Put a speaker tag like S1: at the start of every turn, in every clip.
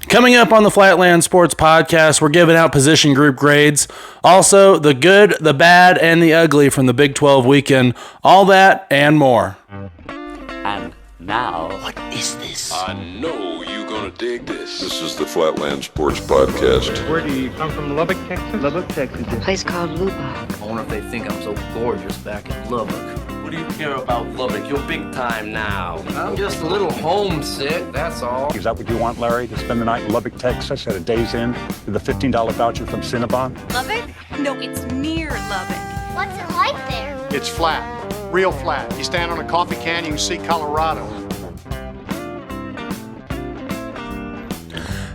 S1: Coming up on the Flatland Sports Podcast, we're giving out position group grades. Also, the good, the bad, and the ugly from the Big 12 weekend. All that and more.
S2: And now,
S3: what is this?
S4: I know you're gonna dig this.
S5: This is the Flatland Sports Podcast.
S6: Where do you come from? Lubbock, Texas?
S2: Lubbock, Texas.
S7: A place called Lubbock.
S3: I wonder if they think I'm so gorgeous back in Lubbock.
S8: What do you care about Lubbock? You're big time now.
S3: I'm just a little homesick, that's all.
S9: Is that what you want, Larry? To spend the night in Lubbock, Texas at a day's end with a $15 voucher from Cinnabon?
S10: Lubbock? No, it's near Lubbock.
S7: What's it like there?
S6: It's flat, real flat. You stand on a coffee can, you can see Colorado.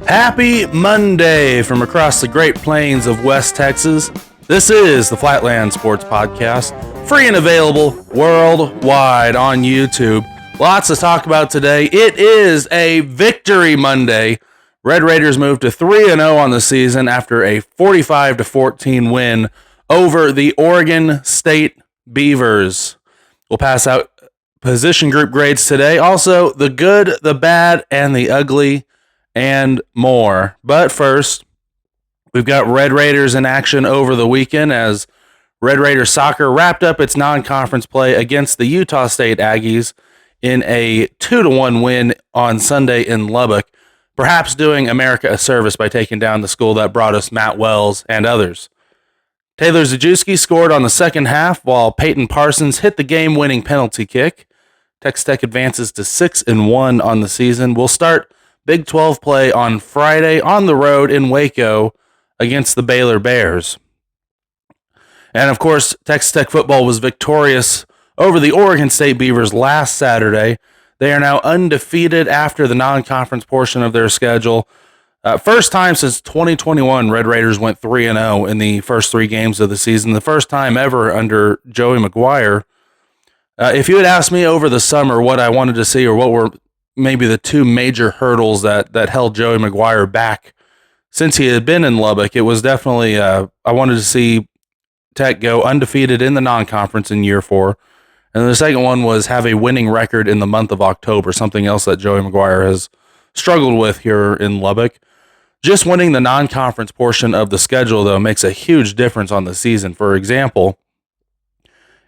S1: Happy Monday from across the Great Plains of West Texas. This is the Flatland Sports Podcast, free and available worldwide on YouTube. Lots to talk about today. It is a Victory Monday. Red Raiders moved to 3-0 on the season after a 45-14 win over the Oregon State Beavers. We'll pass out position group grades today. Also, the good, the bad, and the ugly, and more. But first, we've got Red Raiders in action over the weekend as Red Raiders soccer wrapped up its non-conference play against the Utah State Aggies in a 2-1 win on Sunday in Lubbock, perhaps doing America a service by taking down the school that brought us Matt Wells and others. Taylor Zajewski scored on the second half while Peyton Parsons hit the game-winning penalty kick. Texas Tech advances to 6-1 on the season. We'll start Big 12 play on Friday on the road in Waco against the Baylor Bears. And of course, Texas Tech football was victorious over the Oregon State Beavers last Saturday. They are now undefeated after the non-conference portion of their schedule. First time since 2021, Red Raiders went 3-0 in the first three games of the season. The first time ever under Joey McGuire. If you had asked me over the summer what I wanted to see or what were maybe the two major hurdles that held Joey McGuire back since he had been in Lubbock, it was definitely, I wanted to see Tech go undefeated in the non-conference in year 4. And the second one was have a winning record in the month of October, something else that Joey McGuire has struggled with here in Lubbock. Just winning the non-conference portion of the schedule, though, makes a huge difference on the season. For example,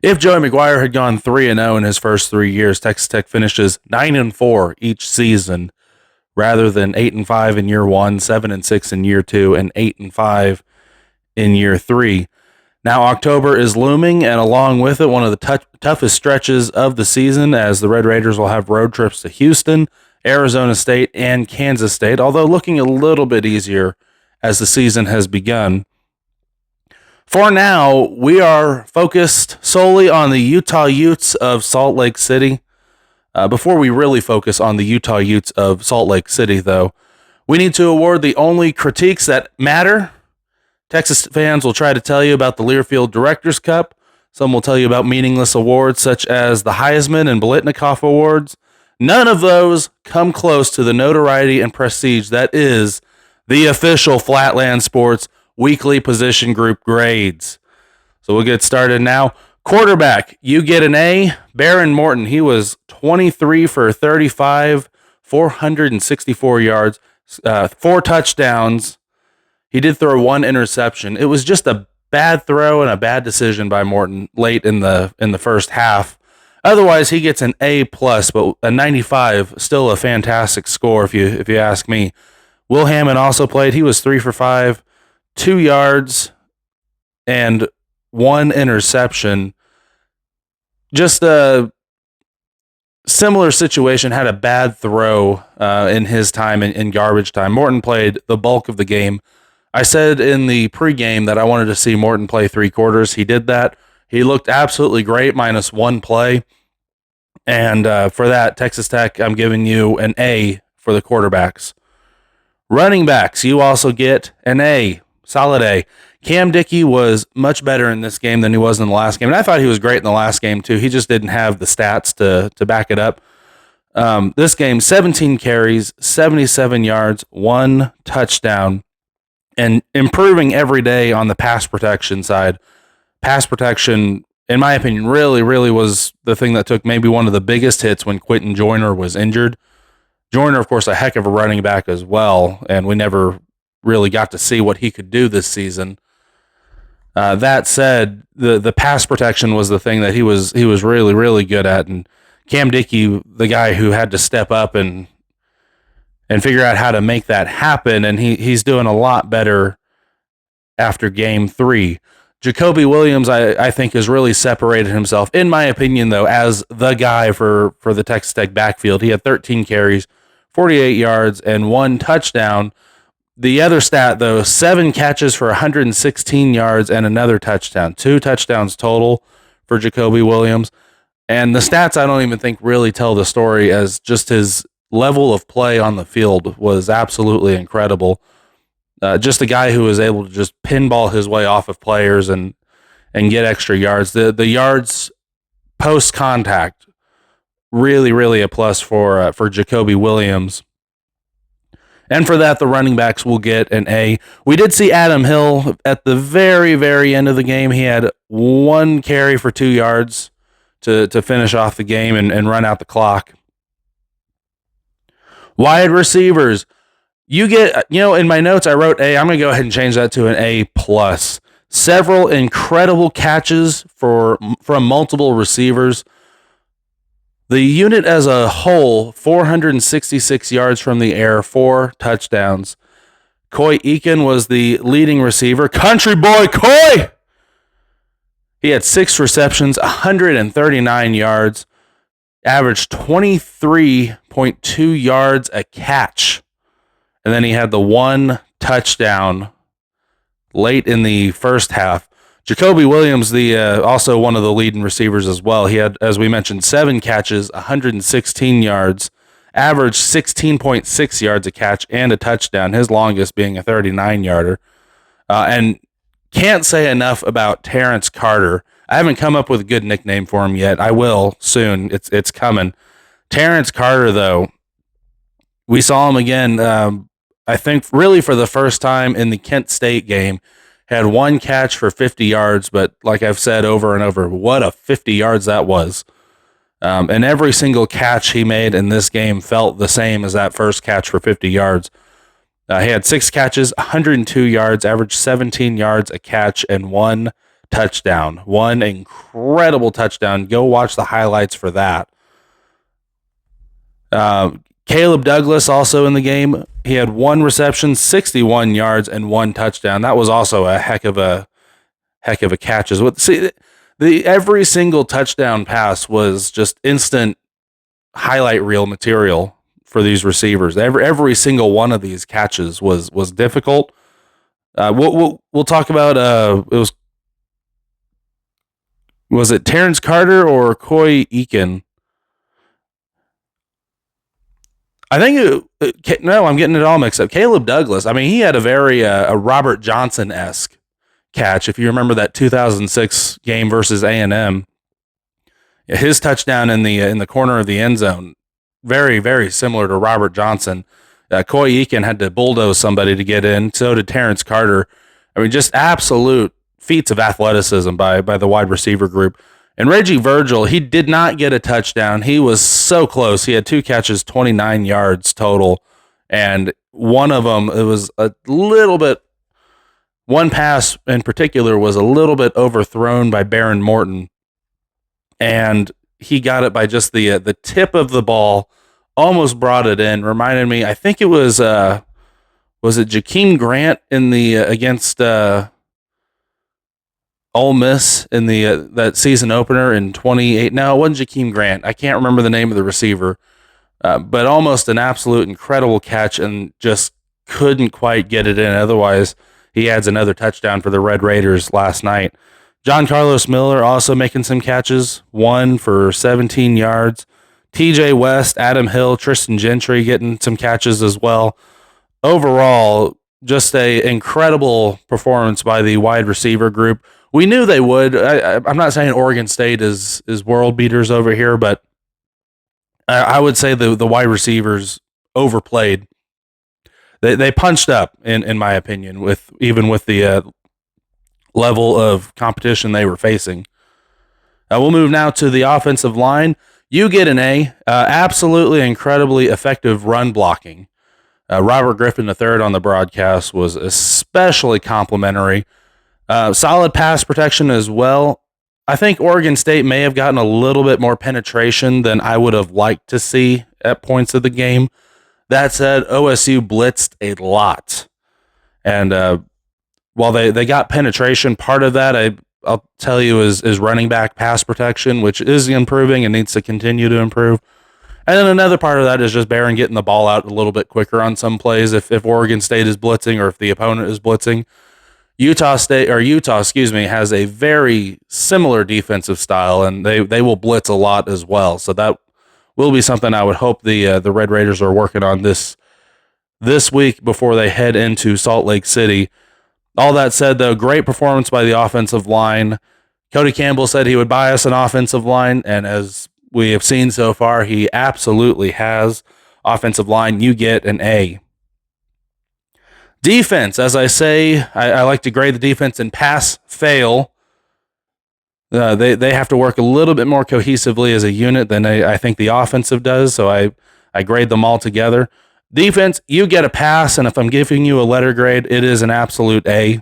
S1: if Joey McGuire had gone 3-0 in his first 3 years, Texas Tech finishes 9-4 each season, rather than 8-5 in year 1, 7-6 in year 2, and 8-5 in year 3. Now October is looming, and along with it, one of the toughest stretches of the season, as the Red Raiders will have road trips to Houston, Arizona State, and Kansas State, although looking a little bit easier as the season has begun. For now, we are focused solely on the Utah Utes of Salt Lake City. Before we really focus on the Utah Utes of Salt Lake City, though, we need to award the only critiques that matter. Texas fans will try to tell you about the Learfield Directors Cup. Some will tell you about meaningless awards such as the Heisman and Biletnikoff Awards. None of those come close to the notoriety and prestige that is the official Flatland Sports weekly position group grades. So we'll get started now. Quarterback, you get an A. Baron Morton, he was 23 for 35, 464 yards, 4 touchdowns. He did throw 1 interception. It was just a bad throw and a bad decision by Morton late in the first half. Otherwise, he gets an A+, but a 95, still a fantastic score if you ask me. Will Hammond also played. He was 3 for 5, 2 yards, and 1 interception. Just a similar situation, had a bad throw in his time in garbage time. Morton played the bulk of the game. I said in the pregame that I wanted to see Morton play 3 quarters. He did that. He looked absolutely great, minus 1 play. And for that, Texas Tech, I'm giving you an A for the quarterbacks. Running backs, you also get an A, solid A. Cam Dickey was much better in this game than he was in the last game. And I thought he was great in the last game, too. He just didn't have the stats to back it up. This game, 17 carries, 77 yards, 1 touchdown. And improving every day on the pass protection side. Pass protection, in my opinion, really was the thing that took maybe one of the biggest hits when Quentin Joyner was injured. Joyner, of course, a heck of a running back as well, and we never really got to see what he could do this season. That said, the pass protection was the thing that he was really, really good at, and Cam Dickey, the guy who had to step up and figure out how to make that happen, and he's doing a lot better after game 3. Jacoby Williams, I think, has really separated himself, in my opinion, though, as the guy for the Texas Tech backfield. He had 13 carries, 48 yards, and 1 touchdown. The other stat, though, 7 catches for 116 yards and another touchdown. 2 touchdowns total for Jacoby Williams. And the stats, I don't even think really tell the story, as just his level of play on the field was absolutely incredible. Just a guy who was able to just pinball his way off of players and get extra yards. The yards post contact, really, really a plus for Jacoby Williams. And for that, the running backs will get an A. We did see Adam Hill at the very, very end of the game. He had 1 carry for 2 yards to finish off the game and run out the clock. Wide receivers. You get, in my notes, I wrote A. I'm going to go ahead and change that to an A+. Several incredible catches from multiple receivers. The unit as a whole, 466 yards from the air, 4 touchdowns. Coy Eakin was the leading receiver. Country boy, Coy! He had 6 receptions, 139 yards, averaged 23.2 yards a catch. And then he had the 1 touchdown late in the first half. Jacoby Williams, also one of the leading receivers as well. He had, as we mentioned, 7 catches, 116 yards, averaged 16.6 yards a catch, and a touchdown, his longest being a 39-yarder. And can't say enough about Terrence Carter. I haven't come up with a good nickname for him yet. I will soon. It's coming. Terrence Carter, though, we saw him again, I think really for the first time in the Kent State game. Had 1 catch for 50 yards, but like I've said over and over, what a 50 yards that was. And every single catch he made in this game felt the same as that first catch for 50 yards. He had 6 catches, 102 yards, averaged 17 yards a catch, and 1 touchdown. 1 incredible touchdown. Go watch the highlights for that. Caleb Douglas also in the game. He had 1 reception, 61 yards, and 1 touchdown. That was also a heck of a catch as well. See, every single touchdown pass was just instant highlight reel material for these receivers. Every single one of these catches was difficult. We'll talk about was it Terrence Carter or Coy Eakin? I think I'm getting it all mixed up. Caleb Douglas. I mean, he had a very a Robert Johnson-esque catch. If you remember that 2006 game versus A&M, his touchdown in the corner of the end zone, very, very similar to Robert Johnson. Coy Eakin had to bulldoze somebody to get in. So did Terrence Carter. I mean, just absolute feats of athleticism by the wide receiver group. And Reggie Virgil, he did not get a touchdown. He was so close. He had 2 catches, 29 yards total. And one of them, it was a little bit, one pass in particular was a little bit overthrown by Baron Morton. And he got it by just the tip of the ball, almost brought it in. Reminded me, I think it was it Jakeem Grant in the against Ole Miss in the that season opener in 28. No, it wasn't Jakeem Grant. I can't remember the name of the receiver, but almost an absolute incredible catch and just couldn't quite get it in. Otherwise, he adds another touchdown for the Red Raiders last night. John Carlos Miller also making some catches, 1 for 17 yards. TJ West, Adam Hill, Tristan Gentry getting some catches as well. Overall, just a incredible performance by the wide receiver group. We knew they would. I'm not saying Oregon State is world beaters over here, but I would say the wide receivers overplayed. They punched up, in my opinion, with the level of competition they were facing. We'll move now to the offensive line. You get an A. Absolutely incredibly effective run blocking. Robert Griffin III on the broadcast was especially complimentary. Solid pass protection as well. I think Oregon State may have gotten a little bit more penetration than I would have liked to see at points of the game. That said, OSU blitzed a lot. And while they got penetration, part of that I'll tell you is running back pass protection, which is improving and needs to continue to improve. And then another part of that is just Barron getting the ball out a little bit quicker on some plays if Oregon State is blitzing or if the opponent is blitzing. Utah, has a very similar defensive style, and they will blitz a lot as well. So that will be something I would hope the Red Raiders are working on this week before they head into Salt Lake City. All that said, though, great performance by the offensive line. Cody Campbell said he would buy us an offensive line, and as we have seen so far, he absolutely has. Offensive line, you get an A. Defense, as I say, I like to grade the defense in pass fail. They have to work a little bit more cohesively as a unit than I think the offensive does, so I grade them all together. Defense, you get a pass, and if I'm giving you a letter grade, it is an absolute A.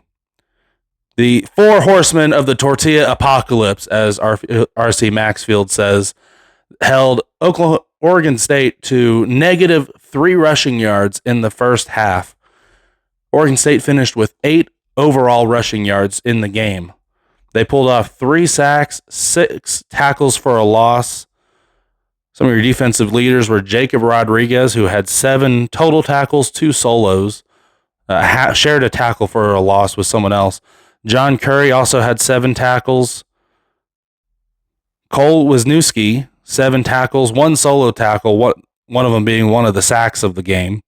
S1: The four horsemen of the tortilla apocalypse, as R.C. Maxfield says, held Oregon State to -3 rushing yards in the first half. Oregon State finished with 8 overall rushing yards in the game. They pulled off 3 sacks, 6 tackles for a loss. Some of your defensive leaders were Jacob Rodriguez, who had 7 total tackles, 2 solos, shared a tackle for a loss with someone else. John Curry also had 7 tackles. Cole Wisniewski, 7 tackles, 1 solo tackle, one of them being one of the sacks of the game.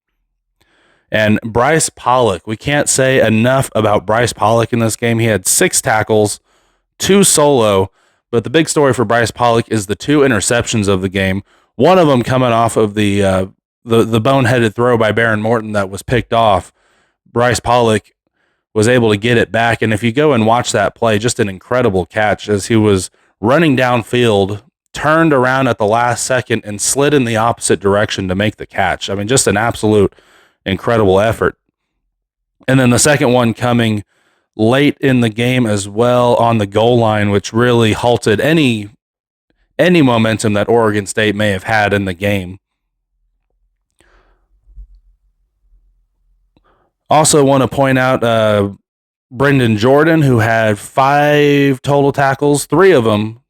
S1: And Bryce Pollock, we can't say enough about Bryce Pollock in this game. He had 6 tackles, 2 solo, but the big story for Bryce Pollock is the 2 interceptions of the game. One of them coming off of the boneheaded throw by Baron Morton that was picked off. Bryce Pollock was able to get it back, and if you go and watch that play, just an incredible catch as he was running downfield, turned around at the last second and slid in the opposite direction to make the catch. I mean, just an absolute incredible effort. And then the second one coming late in the game as well on the goal line, which really halted any momentum that Oregon State may have had in the game. Also want to point out Brendan Jordan, who had 5 total tackles. 3 of them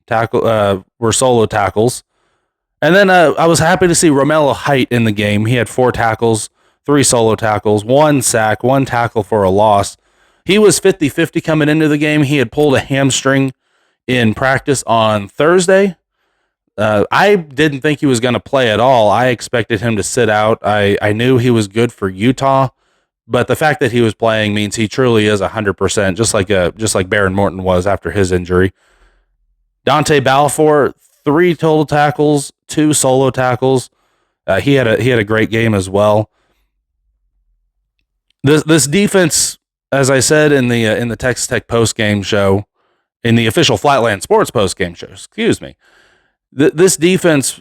S1: were solo tackles. And then I was happy to see Romello Height in the game. He had 4 tackles, 3 solo tackles, 1 sack, 1 tackle for a loss. He was 50-50 coming into the game. He had pulled a hamstring in practice on Thursday. I didn't think he was going to play at all. I expected him to sit out. I knew he was good for Utah, but the fact that he was playing means he truly is 100%, just like Baron Morton was after his injury. Dante Balfour, 3 total tackles, 2 solo tackles. He had a great game as well. This defense, as I said in the Texas Tech postgame show, in the official Flatland Sports postgame show, this defense,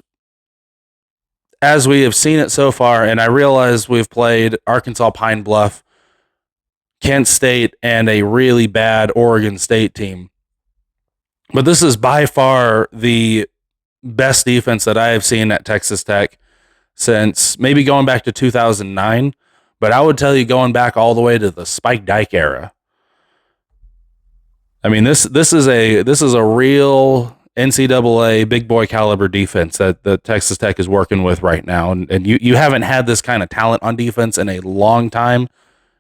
S1: as we have seen it so far, and I realize we've played Arkansas Pine Bluff, Kent State, and a really bad Oregon State team, but this is by far the best defense that I have seen at Texas Tech since maybe going back to 2009. But I would tell you going back all the way to the Spike Dike era. I mean, this is a real NCAA big boy caliber defense that Texas Tech is working with right now. And you haven't had this kind of talent on defense in a long time.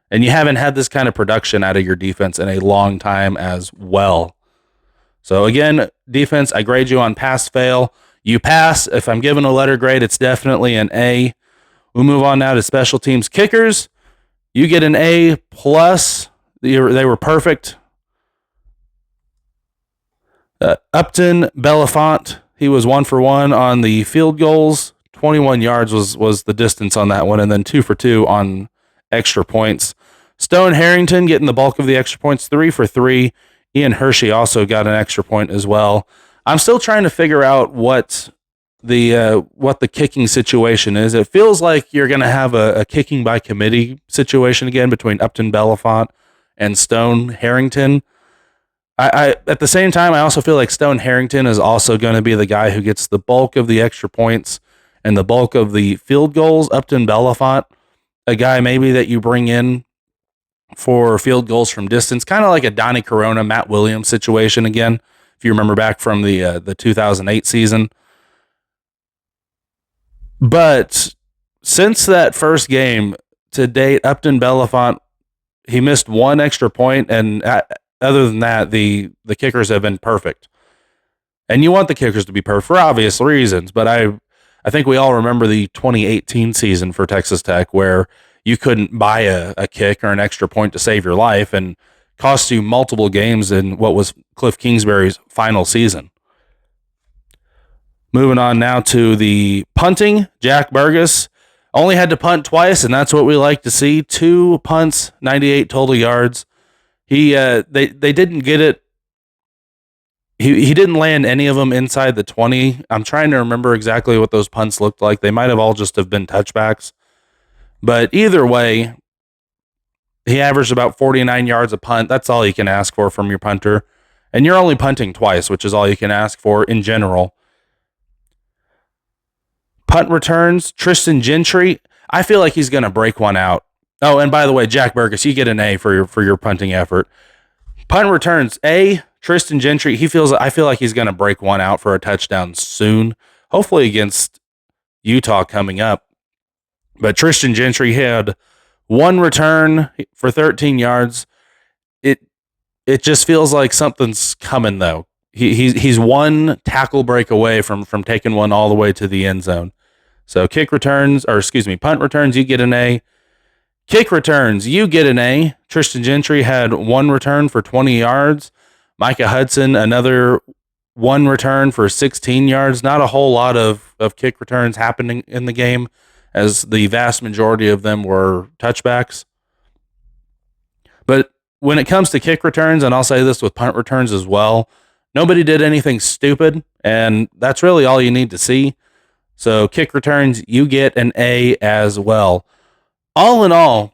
S1: And you haven't had this kind of production out of your defense in a long time as well. So again, defense, I grade you on pass fail. You pass. If I'm giving a letter grade, it's definitely an A. We'll move on now to special teams. Kickers, you get an A+. They were perfect. Upton Belafont, he was 1 for 1 on the field goals. 21 yards was the distance on that one, and then 2 for 2 on extra points. Stone Harrington getting the bulk of the extra points, 3 for 3. Ian Hershey also got an extra point as well. I'm still trying to figure out what what the kicking situation is. It feels like you're going to have a kicking by committee situation again between Upton Belafont and Stone Harrington. I at the same time, I also feel like Stone Harrington is also going to be the guy who gets the bulk of the extra points and the bulk of the field goals. Upton Belafont, a guy maybe that you bring in for field goals from distance, kind of like a Donnie Corona, Matt Williams situation again, if you remember back from the 2008 season. But since that first game to date, Upton Belafont, he missed one extra point, and other than that, the kickers have been perfect. And you want the kickers to be perfect for obvious reasons, but I think we all remember the 2018 season for Texas Tech where you couldn't buy a kick or an extra point to save your life and cost you multiple games in what was Cliff Kingsbury's final season. Moving on now to the punting. Jack Burgess only had to punt twice, and that's what we like to see. 2 punts, 98 total yards. They didn't get it. He didn't land any of them inside the 20. I'm trying to remember exactly what those punts looked like. They might have all just have been touchbacks. But either way, he averaged about 49 yards a punt. That's all you can ask for from your punter. And you're only punting twice, which is all you can ask for in general. Punt returns, Tristan Gentry. I feel like he's going to break one out. Oh, and by the way, Jack Burgess, you get an A for your punting effort. Punt returns, A, Tristan Gentry. I feel like he's going to break one out for a touchdown soon, hopefully against Utah coming up. But Tristan Gentry had 1 return for 13 yards. It just feels like something's coming though. He's 1 tackle break away from taking one all the way to the end zone. So punt returns, you get an A. Kick returns, you get an A. Tristan Gentry had 1 return for 20 yards. Micah Hudson, another 1 return for 16 yards. Not a whole lot of kick returns happening in the game, as the vast majority of them were touchbacks. But when it comes to kick returns, and I'll say this with punt returns as well, nobody did anything stupid, and that's really all you need to see. So kick returns, you get an A as well. All in all,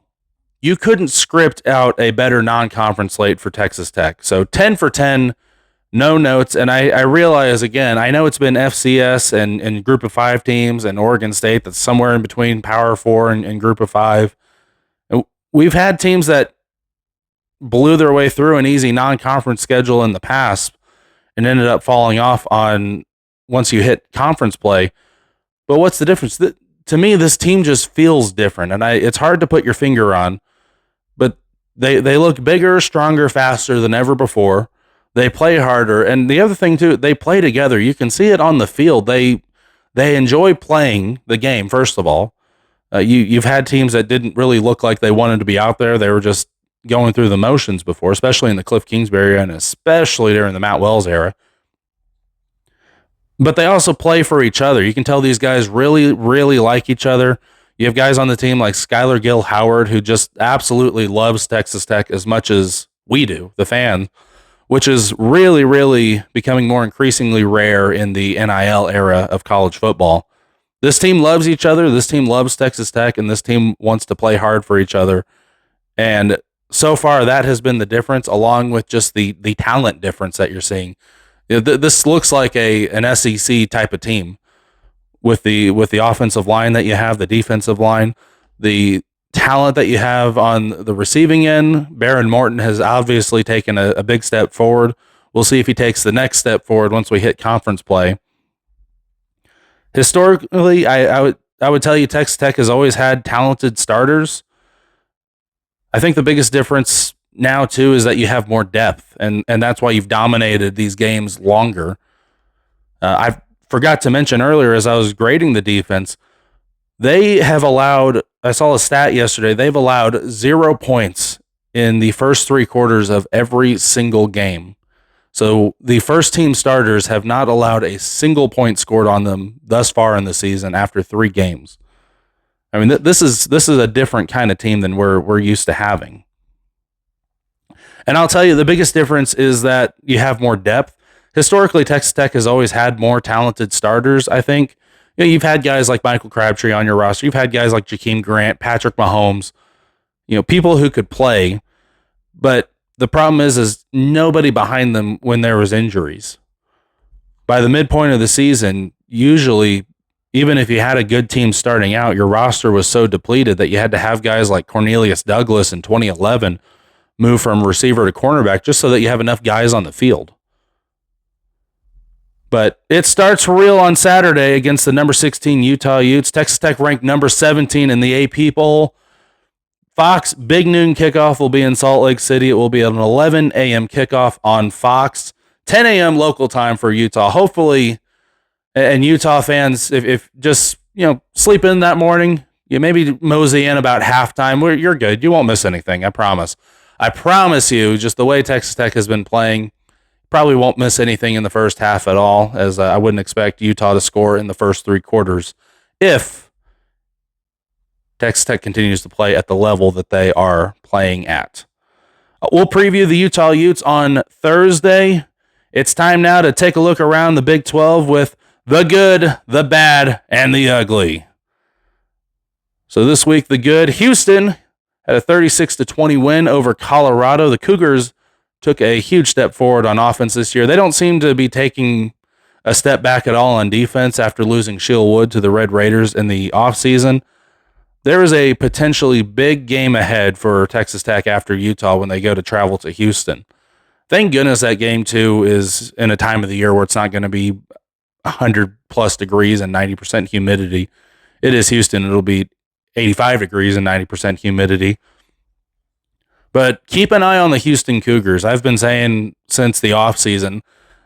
S1: you couldn't script out a better non-conference slate for Texas Tech. So 10 for 10, no notes. And I realize, again, I know it's been FCS and Group of 5 teams and Oregon State that's somewhere in between Power 4 and Group of 5. And we've had teams that blew their way through an easy non-conference schedule in the past and ended up falling off on once you hit conference play. But what's the difference? To me, this team just feels different, and it's hard to put your finger on, but they look bigger, stronger, faster than ever before. They play harder, and the other thing too, they play together. You can see it on the field. They enjoy playing the game. First of all, you've had teams that didn't really look like they wanted to be out there. They were just going through the motions before, especially in the Cliff Kingsbury and especially during the Matt Wells era. But they also play for each other. You can tell these guys really, really like each other. You have guys on the team like Skylar Gill Howard, who just absolutely loves Texas Tech as much as we do, the fans, which is really, really becoming more increasingly rare in the NIL era of college football. This team loves each other. This team loves Texas Tech, and this team wants to play hard for each other. And so far, that has been the difference, along with just the talent difference that you're seeing. This looks like an SEC type of team with the offensive line that you have, the defensive line, the talent that you have on the receiving end. Baron Morton has obviously taken a big step forward. We'll see if he takes the next step forward once we hit conference play. Historically, I would tell you Texas Tech has always had talented starters. I think the biggest difference now too is that you have more depth, and that's why you've dominated these games longer. I forgot to mention earlier as I was grading the defense, they have allowed, I saw a stat yesterday, they've allowed 0 points in the first 3 quarters of every single game. So the first team starters have not allowed a single point scored on them thus far in the season after 3 games. I mean, this is a different kind of team than we're used to having. And I'll tell you, the biggest difference is that you have more depth. Historically, Texas Tech has always had more talented starters, I think. you've had guys like Michael Crabtree on your roster. You've had guys like Jakeem Grant, Patrick Mahomes, people who could play. But the problem is nobody behind them when there was injuries. By the midpoint of the season, usually, even if you had a good team starting out, your roster was so depleted that you had to have guys like Cornelius Douglas in 2011 move from receiver to cornerback just so that you have enough guys on the field. But it starts for real on Saturday against the number 16 Utah Utes. Texas Tech ranked number 17 in the AP poll. Fox, big noon kickoff will be in Salt Lake City. It will be at an 11 a.m. kickoff on Fox. 10 a.m. local time for Utah. Hopefully, and Utah fans, if just, sleep in that morning, you maybe mosey in about halftime. You're good. You won't miss anything. I promise. I promise you, just the way Texas Tech has been playing, probably won't miss anything in the first half at all, as I wouldn't expect Utah to score in the first 3 quarters if Texas Tech continues to play at the level that they are playing at. We'll preview the Utah Utes on Thursday. It's time now to take a look around the Big 12 with the good, the bad, and the ugly. So this week, the good, Houston had a 36-20 win over Colorado. The Cougars took a huge step forward on offense this year. They don't seem to be taking a step back at all on defense after losing Shield Wood to the Red Raiders in the offseason. There is a potentially big game ahead for Texas Tech after Utah when they go to travel to Houston. Thank goodness that game, too, is in a time of the year where it's not going to be 100-plus degrees and 90% humidity. It is Houston. It'll be 85 degrees and 90% humidity. But keep an eye on the Houston Cougars. I've been saying since the offseason,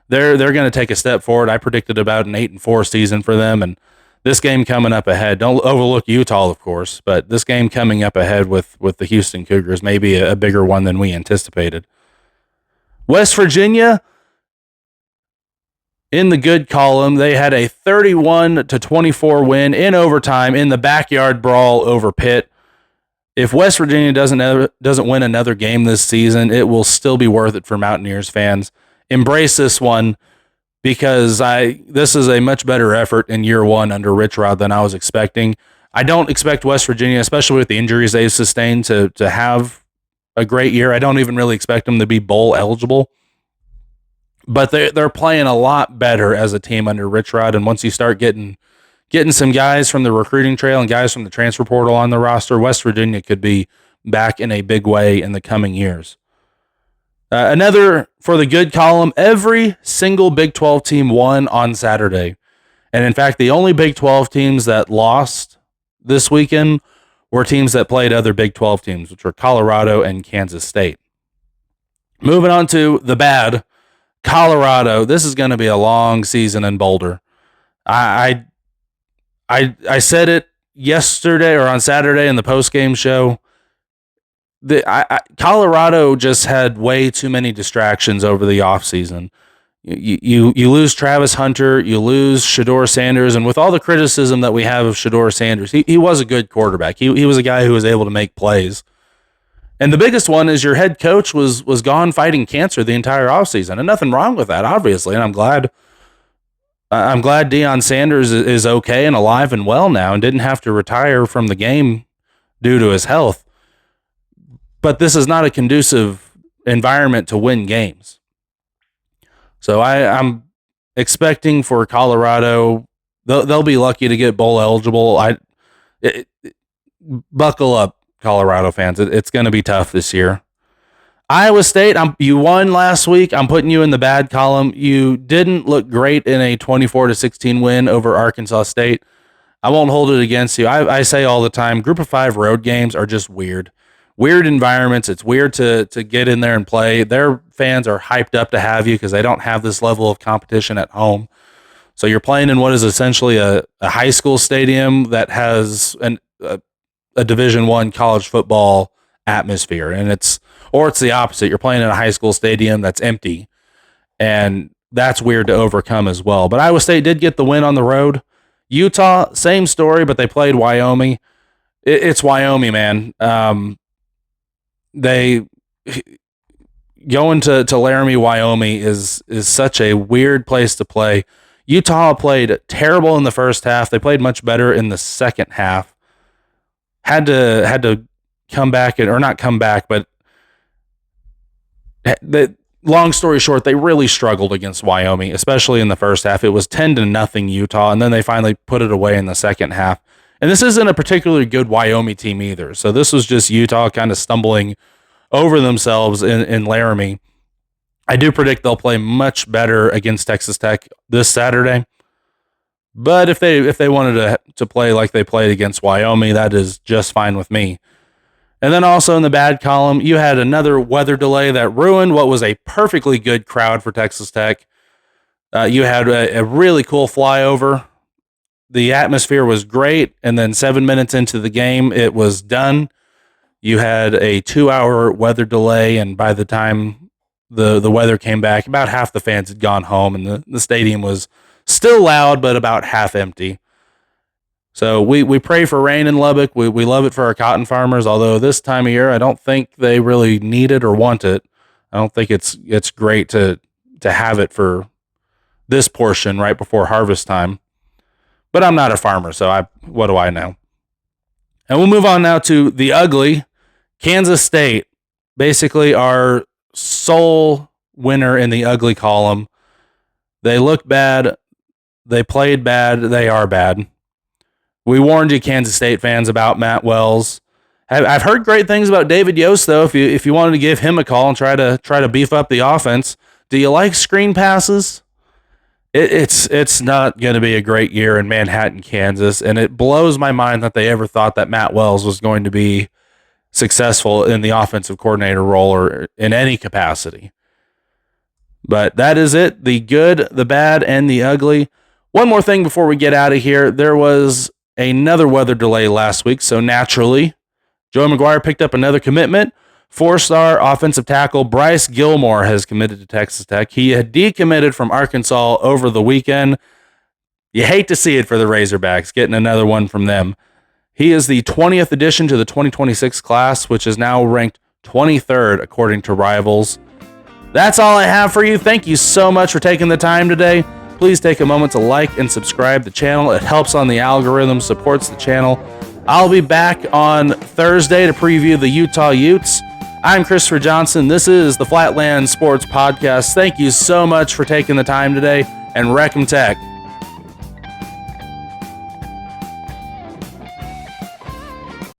S1: they're going to take a step forward. I predicted about an 8-4 season for them, and this game coming up ahead. Don't overlook Utah, of course, but this game coming up ahead with the Houston Cougars may be a bigger one than we anticipated. West Virginia, in the good column, they had a 31-24 win in overtime in the backyard brawl over Pitt. If West Virginia doesn't win another game this season, it will still be worth it for Mountaineers fans. Embrace this one, because this is a much better effort in year one under Rich Rod than I was expecting. I don't expect West Virginia, especially with the injuries they've sustained, to have a great year. I don't even really expect them to be bowl eligible. But they're playing a lot better as a team under Rich Rod, and once you start getting some guys from the recruiting trail and guys from the transfer portal on the roster, West Virginia could be back in a big way in the coming years. Another for the good column, every single Big 12 team won on Saturday. And in fact, the only Big 12 teams that lost this weekend were teams that played other Big 12 teams, which were Colorado and Kansas State. Moving on to the bad, Colorado. This is going to be a long season in Boulder. I said it yesterday or on Saturday in the post-game show. Colorado just had way too many distractions over the offseason. You lose Travis Hunter, you lose Shedeur Sanders, and with all the criticism that we have of Shedeur Sanders, he was a good quarterback. He was a guy who was able to make plays. And the biggest one is your head coach was gone fighting cancer the entire offseason, and nothing wrong with that, obviously. And I'm glad Deion Sanders is okay and alive and well now and didn't have to retire from the game due to his health. But this is not a conducive environment to win games. So I'm expecting for Colorado, they'll be lucky to get bowl eligible. Buckle up, Colorado fans. It's going to be tough this year. Iowa State, you won last week. I'm putting you in the bad column. You didn't look great in a 24-16 win over Arkansas State. I won't hold it against you. I say all the time, Group of 5 road games are just weird. Weird environments. It's weird to get in there and play. Their fans are hyped up to have you because they don't have this level of competition at home. So you're playing in what is essentially a high school stadium that has a Division I college football atmosphere, and it's the opposite. You're playing in a high school stadium that's empty, and that's weird to overcome as well. But Iowa State did get the win on the road. Utah, same story, but they played Wyoming. It's Wyoming, man. They going to Laramie, Wyoming is such a weird place to play. Utah played terrible in the first half. They played much better in the second half. Had to come back, or not come back, but long story short, they really struggled against Wyoming, especially in the first half. It was 10-0 Utah, and then they finally put it away in the second half. And this isn't a particularly good Wyoming team either. So this was just Utah kind of stumbling over themselves in Laramie. I do predict they'll play much better against Texas Tech this Saturday. But if they wanted to play like they played against Wyoming, that is just fine with me. And then also in the bad column, you had another weather delay that ruined what was a perfectly good crowd for Texas Tech. You had a really cool flyover. The atmosphere was great, and then 7 minutes into the game, it was done. You had a 2-hour weather delay, and by the time the weather came back, about half the fans had gone home, and the stadium was still loud, but about half empty. So we pray for rain in Lubbock. We love it for our cotton farmers, although this time of year, I don't think they really need it or want it. I don't think it's great to have it for this portion right before harvest time. But I'm not a farmer, so what do I know? And we'll move on now to the ugly. Kansas State, basically our sole winner in the ugly column. They look bad. They played bad. They are bad. We warned you, Kansas State fans, about Matt Wells. I've heard great things about David Yost, though. If you wanted to give him a call and try to beef up the offense, do you like screen passes? It's not going to be a great year in Manhattan, Kansas, and it blows my mind that they ever thought that Matt Wells was going to be successful in the offensive coordinator role or in any capacity. But that is it. The good, the bad, and the ugly. One more thing before we get out of here. There was another weather delay last week, so naturally, Joe McGuire picked up another commitment. 4-star offensive tackle Bryce Gilmore has committed to Texas Tech. He had decommitted from Arkansas over the weekend. You hate to see it for the Razorbacks, getting another one from them. He is the 20th addition to the 2026 class, which is now ranked 23rd according to Rivals. That's all I have for you. Thank you so much for taking the time today. Please take a moment to like and subscribe to the channel. It helps on the algorithm, supports the channel. I'll be back on Thursday to preview the Utah Utes. I'm Christopher Johnson. This is the Flatland Sports Podcast. Thank you so much for taking the time today, and Wreck 'em Tech.